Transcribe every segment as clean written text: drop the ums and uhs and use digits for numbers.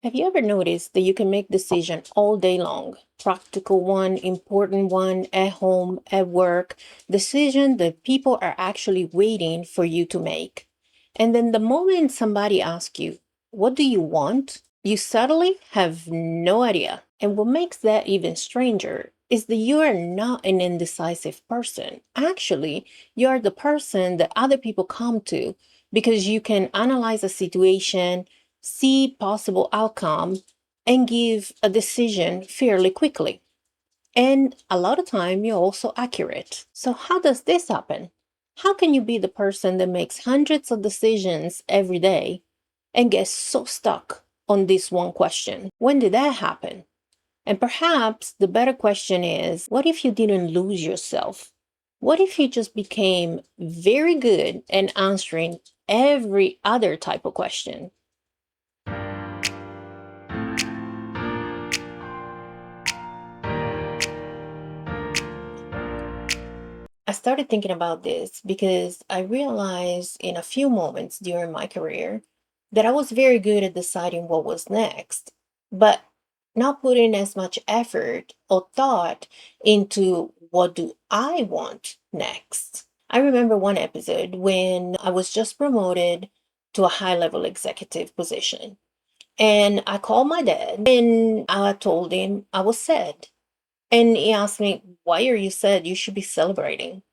Have you ever noticed that you can make decisions all day long? Practical one, important one, at home, at work, decision that people are actually waiting for you to make. And then the moment somebody asks you, what do you want? You suddenly have no idea. And what makes that even stranger is that you are not an indecisive person. Actually, you are the person that other people come to because you can analyze a situation, see possible outcome, and give a decision fairly quickly. And a lot of time you're also accurate. So how does this happen? How can you be the person that makes hundreds of decisions every day and gets so stuck on this one question? When did that happen? And perhaps the better question is, what if you didn't lose yourself? What if you just became very good at answering every other type of question? I started thinking about this because I realized in a few moments during my career that I was very good at deciding what was next, but not putting as much effort or thought into what do I want next. I remember one episode when I was just promoted to a high level executive position. And I called my dad and I told him I was sad. And he asked me, "Why are you sad? You should be celebrating."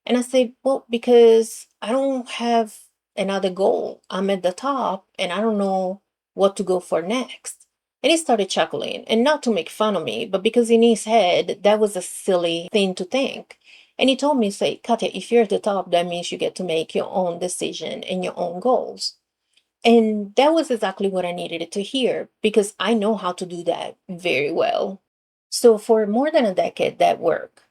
And I say, "Well, because I don't have another goal. I'm at the top and I don't know what to go for next." And he started chuckling, and not to make fun of me, but because in his head, that was a silly thing to think. And he told me, say, "Katia, if you're at the top, that means you get to make your own decision and your own goals." And that was exactly what I needed to hear because I know how to do that very well. So for more than a decade, that worked.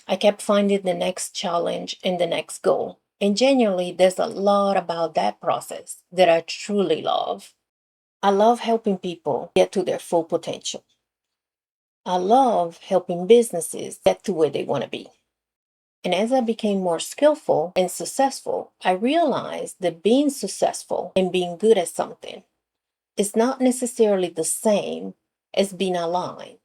I kept finding the next challenge and the next goal. And genuinely, there's a lot about that process that I truly love. I love helping people get to their full potential. I love helping businesses get to where they want to be. And as I became more skillful and successful, I realized that being successful and being good at something is not necessarily the same as being aligned.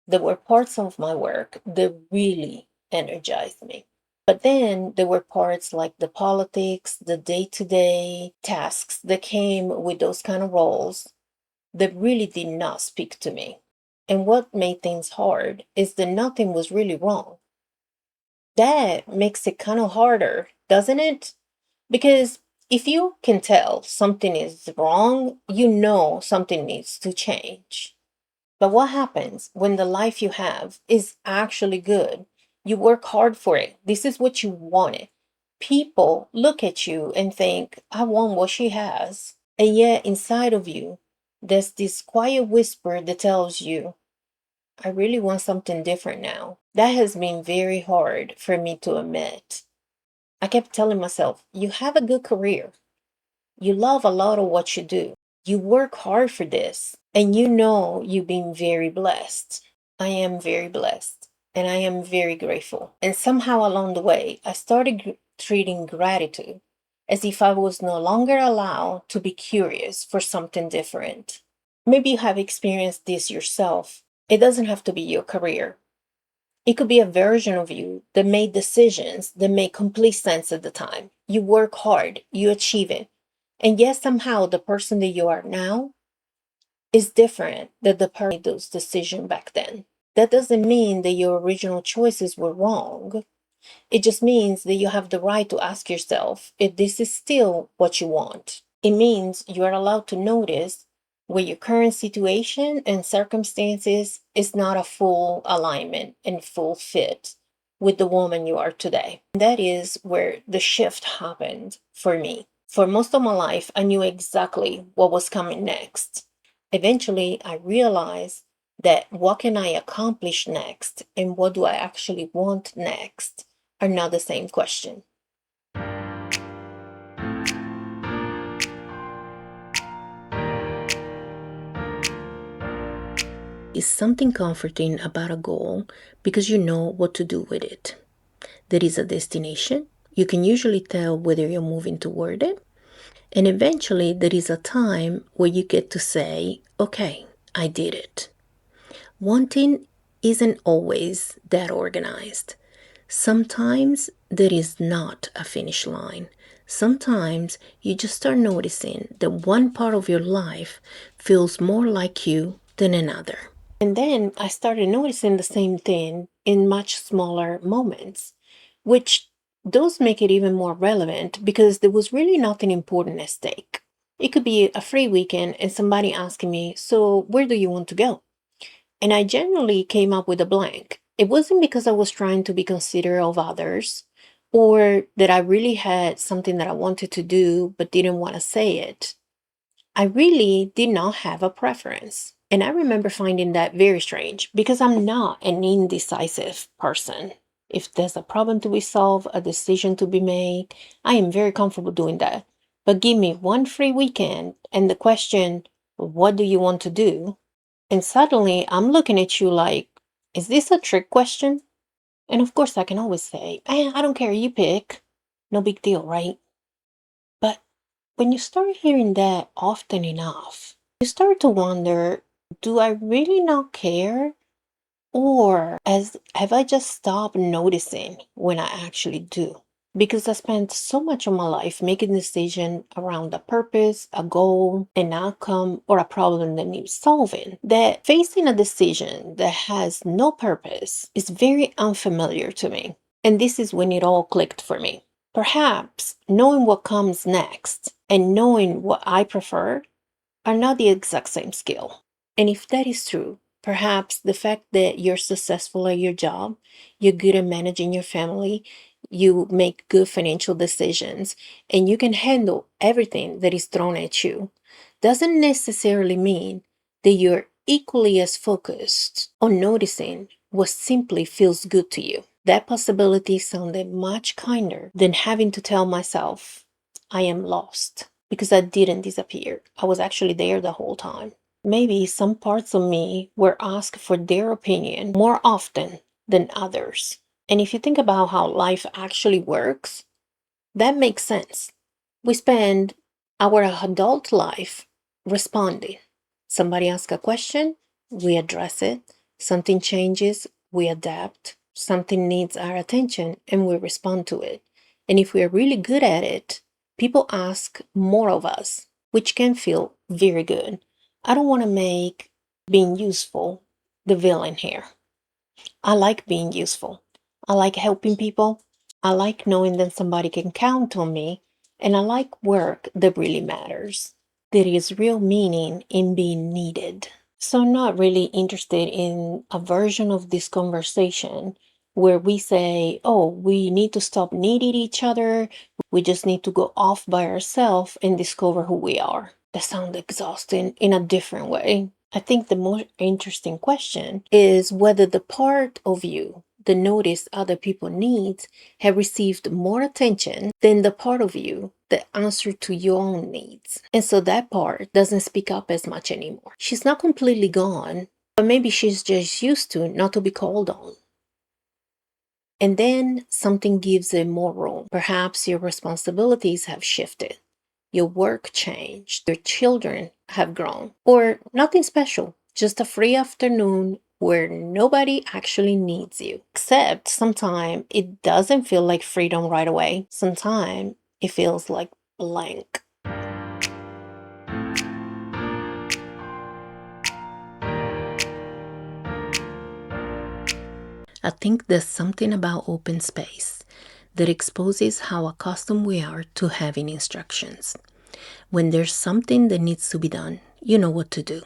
There were parts of my work that really energized me. But then there were parts like the politics, the day to day tasks that came with those kind of roles that really did not speak to me. And what made things hard is that nothing was really wrong. That makes it kind of harder, doesn't it? Because if you can tell something is wrong, you know something needs to change. But what happens when the life you have is actually good? You work hard for it. This is what you wanted. People look at you and think, I want what she has. And yet, inside of you, there's this quiet whisper that tells you, I really want something different now. That has been very hard for me to admit. I kept telling myself, you have a good career. You love a lot of what you do. You work hard for this, and you know you've been very blessed. I am very blessed, and I am very grateful. And somehow along the way, I started treating gratitude as if I was no longer allowed to be curious for something different. Maybe you have experienced this yourself. It doesn't have to be your career. It could be a version of you that made decisions that made complete sense at the time. You work hard, you achieve it. And yet somehow the person that you are now is different than the person who made those decisions back then. That doesn't mean that your original choices were wrong. It just means that you have the right to ask yourself if this is still what you want. It means you are allowed to notice where your current situation and circumstances is not a full alignment and full fit with the woman you are today. That is where the shift happened for me. For most of my life, I knew exactly what was coming next. Eventually, I realized that what can I accomplish next and what do I actually want next are not the same question. Is something comforting about a goal because you know what to do with it. There is a destination. You can usually tell whether you're moving toward it. And eventually, there is a time where you get to say, okay, I did it. Wanting isn't always that organized. Sometimes there is not a finish line. Sometimes you just start noticing that one part of your life feels more like you than another. And then I started noticing the same thing in much smaller moments, which those make it even more relevant because there was really nothing important at stake. It could be a free weekend and somebody asking me, so where do you want to go? And I generally came up with a blank. It wasn't because I was trying to be considerate of others or that I really had something that I wanted to do but didn't want to say it. I really did not have a preference. And I remember finding that very strange because I'm not an indecisive person. If there's a problem to be solved, a decision to be made, I am very comfortable doing that. But give me one free weekend and the question, what do you want to do? And suddenly I'm looking at you like, is this a trick question? And of course, I can always say, I don't care, you pick. No big deal, right? But when you start hearing that often enough, you start to wonder, do I really not care? Or as have I just stopped noticing when I actually do? Because I spent so much of my life making decisions around a purpose, a goal, an outcome, or a problem that needs solving, that facing a decision that has no purpose is very unfamiliar to me. And this is when it all clicked for me. Perhaps knowing what comes next and knowing what I prefer are not the exact same skill. And if that is true, perhaps the fact that you're successful at your job, you're good at managing your family, you make good financial decisions, and you can handle everything that is thrown at you, doesn't necessarily mean that you're equally as focused on noticing what simply feels good to you. That possibility sounded much kinder than having to tell myself, I am lost, because I didn't disappear. I was actually there the whole time. Maybe some parts of me were asked for their opinion more often than others. And if you think about how life actually works, that makes sense. We spend our adult life responding. Somebody asks a question, we address it. Something changes, we adapt. Something needs our attention, and we respond to it. And if we're really good at it, people ask more of us, which can feel very good. I don't want to make being useful the villain here. I like being useful. I like helping people. I like knowing that somebody can count on me. And I like work that really matters. There is real meaning in being needed. So I'm not really interested in a version of this conversation where we say, oh, we need to stop needing each other. We just need to go off by ourselves and discover who we are. That sounds exhausting in a different way. I think the more interesting question is whether the part of you that notice other people's needs have received more attention than the part of you that answer to your own needs. And so that part doesn't speak up as much anymore. She's not completely gone, but maybe she's just used to not to be called on. And then something gives it more room. Perhaps your responsibilities have shifted. Your work changed. Your children have grown. Or nothing special, just a free afternoon where nobody actually needs you. Except sometimes it doesn't feel like freedom right away. Sometimes it feels like blank. I think there's something about open space that exposes how accustomed we are to having instructions. When there's something that needs to be done, you know what to do.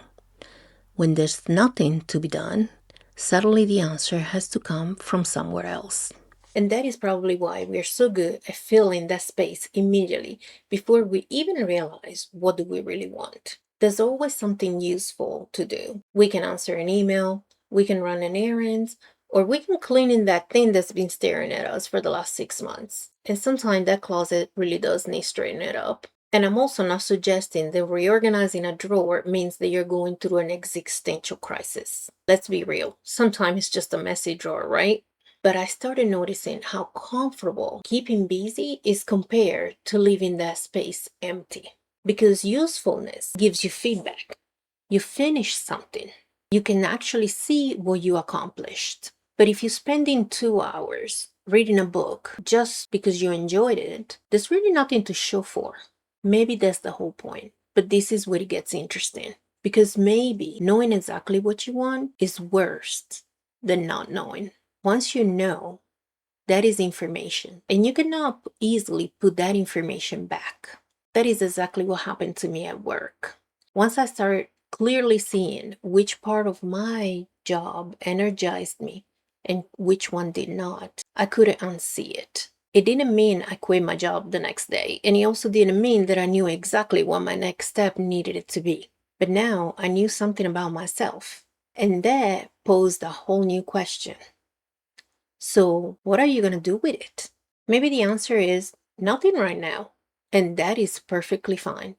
When there's nothing to be done, suddenly the answer has to come from somewhere else. And that is probably why we're so good at filling that space immediately before we even realize what do we really want. There's always something useful to do. We can answer an email, we can run an errand, or we can clean in that thing that's been staring at us for the last 6 months. And sometimes that closet really does need straightening up. And I'm also not suggesting that reorganizing a drawer means that you're going through an existential crisis. Let's be real. Sometimes it's just a messy drawer, right? But I started noticing how comfortable keeping busy is compared to leaving that space empty. Because usefulness gives you feedback. You finish something. You can actually see what you accomplished. But if you're spending 2 hours reading a book just because you enjoyed it, there's really nothing to show for. Maybe that's the whole point. But this is where it gets interesting. Because maybe knowing exactly what you want is worse than not knowing. Once you know, that is information, and you cannot easily put that information back. That is exactly what happened to me at work. Once I started clearly seeing which part of my job energized me and which one did not, I couldn't unsee it. It didn't mean I quit my job the next day, and it also didn't mean that I knew exactly what my next step needed it to be. But now I knew something about myself, and that posed a whole new question. So, what are you going to do with it? Maybe the answer is nothing right now. And that is perfectly fine.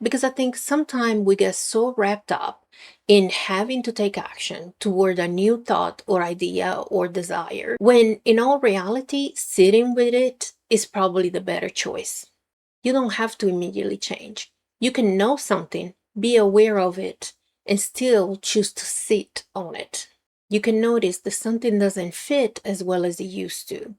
Because I think sometimes we get so wrapped up in having to take action toward a new thought or idea or desire, when in all reality, sitting with it is probably the better choice. You don't have to immediately change. You can know something, be aware of it, and still choose to sit on it. You can notice that something doesn't fit as well as it used to,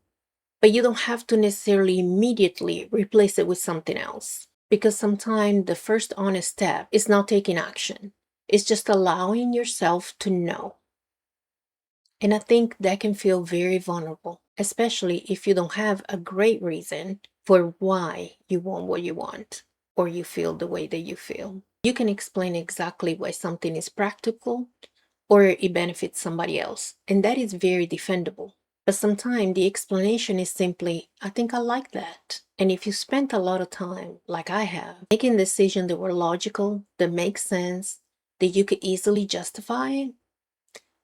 but you don't have to necessarily immediately replace it with something else. Because sometimes the first honest step is not taking action, it's just allowing yourself to know. And I think that can feel very vulnerable, especially if you don't have a great reason for why you want what you want or you feel the way that you feel. You can explain exactly why something is practical or it benefits somebody else, and that is very defendable. But sometimes the explanation is simply, I think I like that. And if you spent a lot of time, like I have, making decisions that were logical, that make sense, that you could easily justify,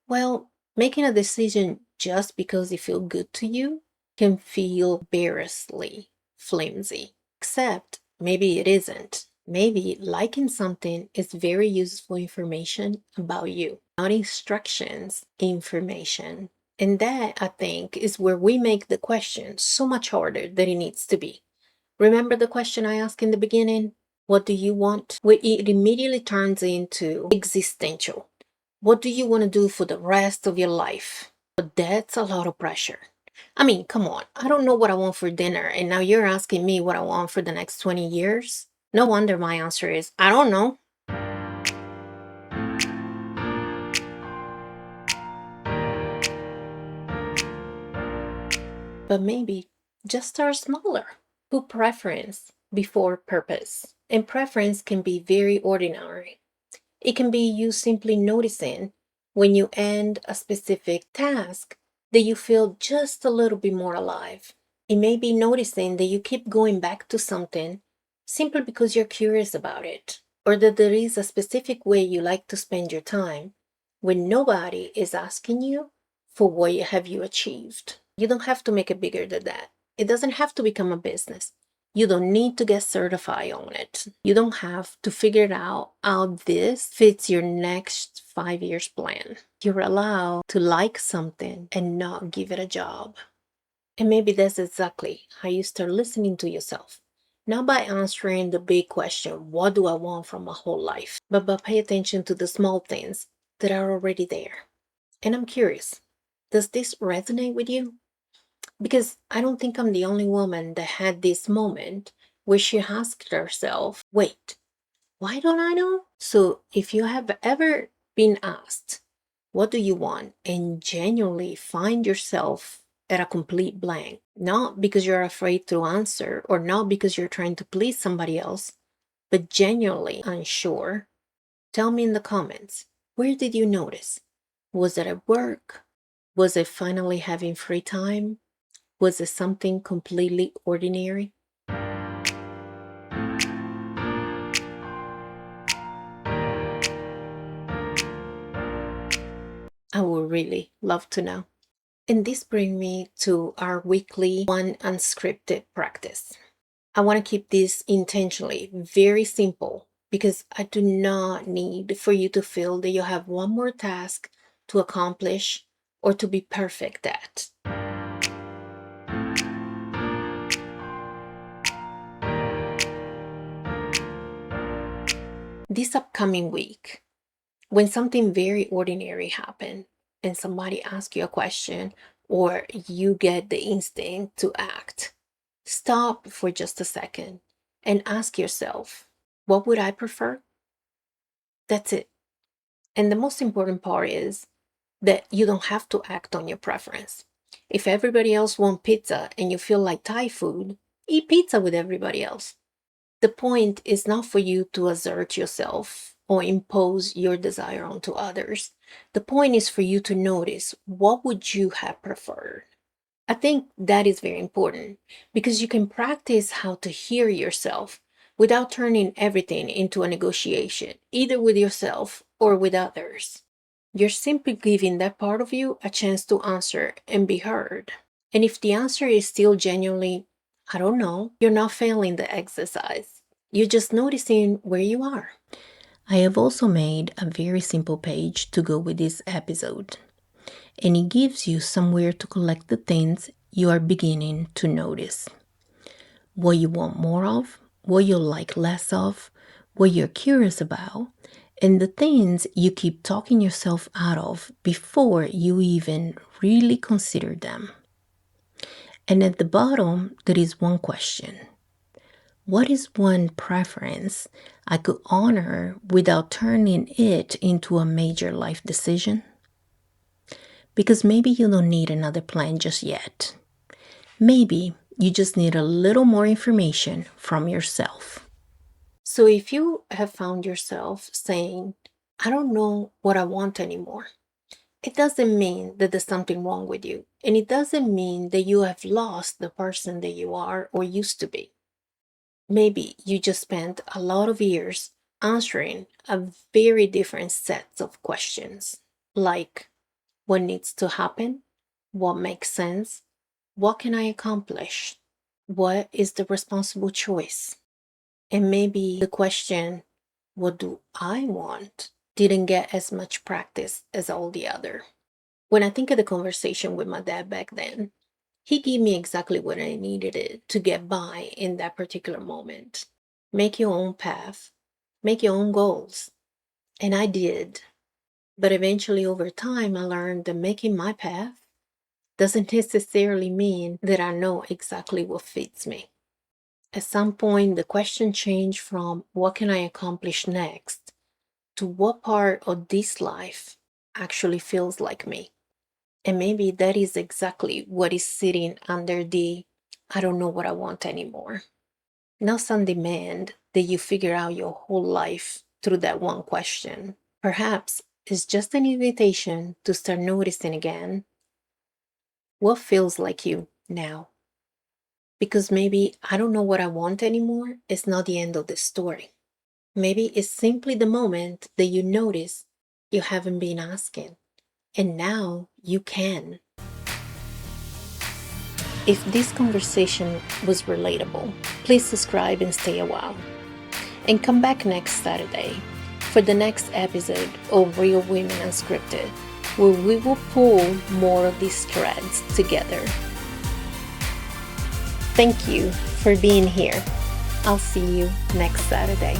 well, making a decision just because it feels good to you can feel embarrassingly flimsy. Except maybe it isn't. Maybe liking something is very useful information about you, not instructions, information. And that, I think, is where we make the question so much harder than it needs to be. Remember the question I asked in the beginning? What do you want? Where it immediately turns into existential. What do you want to do for the rest of your life? But that's a lot of pressure. I mean, come on. I don't know what I want for dinner, and now you're asking me what I want for the next 20 years? No wonder my answer is, I don't know. But maybe just start smaller. Put preference before purpose. And preference can be very ordinary. It can be you simply noticing when you end a specific task that you feel just a little bit more alive. It may be noticing that you keep going back to something simply because you're curious about it, or that there is a specific way you like to spend your time when nobody is asking you for what have you achieved. You don't have to make it bigger than that. It doesn't have to become a business. You don't need to get certified on it. You don't have to figure it out how this fits your next 5 years plan. You're allowed to like something and not give it a job. And maybe that's exactly how you start listening to yourself. Not by answering the big question, what do I want from my whole life? But by pay attention to the small things that are already there. And I'm curious, does this resonate with you? Because I don't think I'm the only woman that had this moment where she asked herself, wait, why don't I know? So if you have ever been asked, what do you want? And genuinely find yourself at a complete blank, not because you're afraid to answer or not because you're trying to please somebody else, but genuinely unsure, tell me in the comments, where did you notice? Was it at work? Was it finally having free time? Was it something completely ordinary? I would really love to know. And this brings me to our weekly one unscripted practice. I want to keep this intentionally very simple because I do not need for you to feel that you have one more task to accomplish or to be perfect at. This upcoming week, when something very ordinary happens and somebody asks you a question or you get the instinct to act, stop for just a second and ask yourself, what would I prefer? That's it. And the most important part is that you don't have to act on your preference. If everybody else wants pizza and you feel like Thai food, eat pizza with everybody else. The point is not for you to assert yourself or impose your desire onto others. The point is for you to notice, what would you have preferred? I think that is very important because you can practice how to hear yourself without turning everything into a negotiation, either with yourself or with others. You're simply giving that part of you a chance to answer and be heard. And if the answer is still genuinely, I don't know, you're not failing the exercise. You're just noticing where you are. I have also made a very simple page to go with this episode, and it gives you somewhere to collect the things you are beginning to notice. What you want more of, what you like less of, what you're curious about, and the things you keep talking yourself out of before you even really consider them. And at the bottom, there is one question. What is one preference I could honor without turning it into a major life decision? Because maybe you don't need another plan just yet. Maybe you just need a little more information from yourself. So if you have found yourself saying, I don't know what I want anymore, it doesn't mean that there's something wrong with you. And it doesn't mean that you have lost the person that you are or used to be. Maybe you just spent a lot of years answering a very different sets of questions, like what needs to happen, what makes sense, what can I accomplish, what is the responsible choice. And maybe the question, what do I want, didn't get as much practice as all the other. When I think of the conversation with my dad back then, he gave me exactly what I needed to get by in that particular moment. Make your own path, make your own goals. And I did. But eventually, over time, I learned that making my path doesn't necessarily mean that I know exactly what fits me. At some point, the question changed from what can I accomplish next to what part of this life actually feels like me. And maybe that is exactly what is sitting under the I don't know what I want anymore. Not some demand that you figure out your whole life through that one question. Perhaps it's just an invitation to start noticing again what feels like you now. Because maybe I don't know what I want anymore is not the end of the story. Maybe it's simply the moment that you notice you haven't been asking. And now you can. If this conversation was relatable, please subscribe and stay a while. And come back next Saturday for the next episode of Real Women Unscripted, where we will pull more of these threads together. Thank you for being here. I'll see you next Saturday.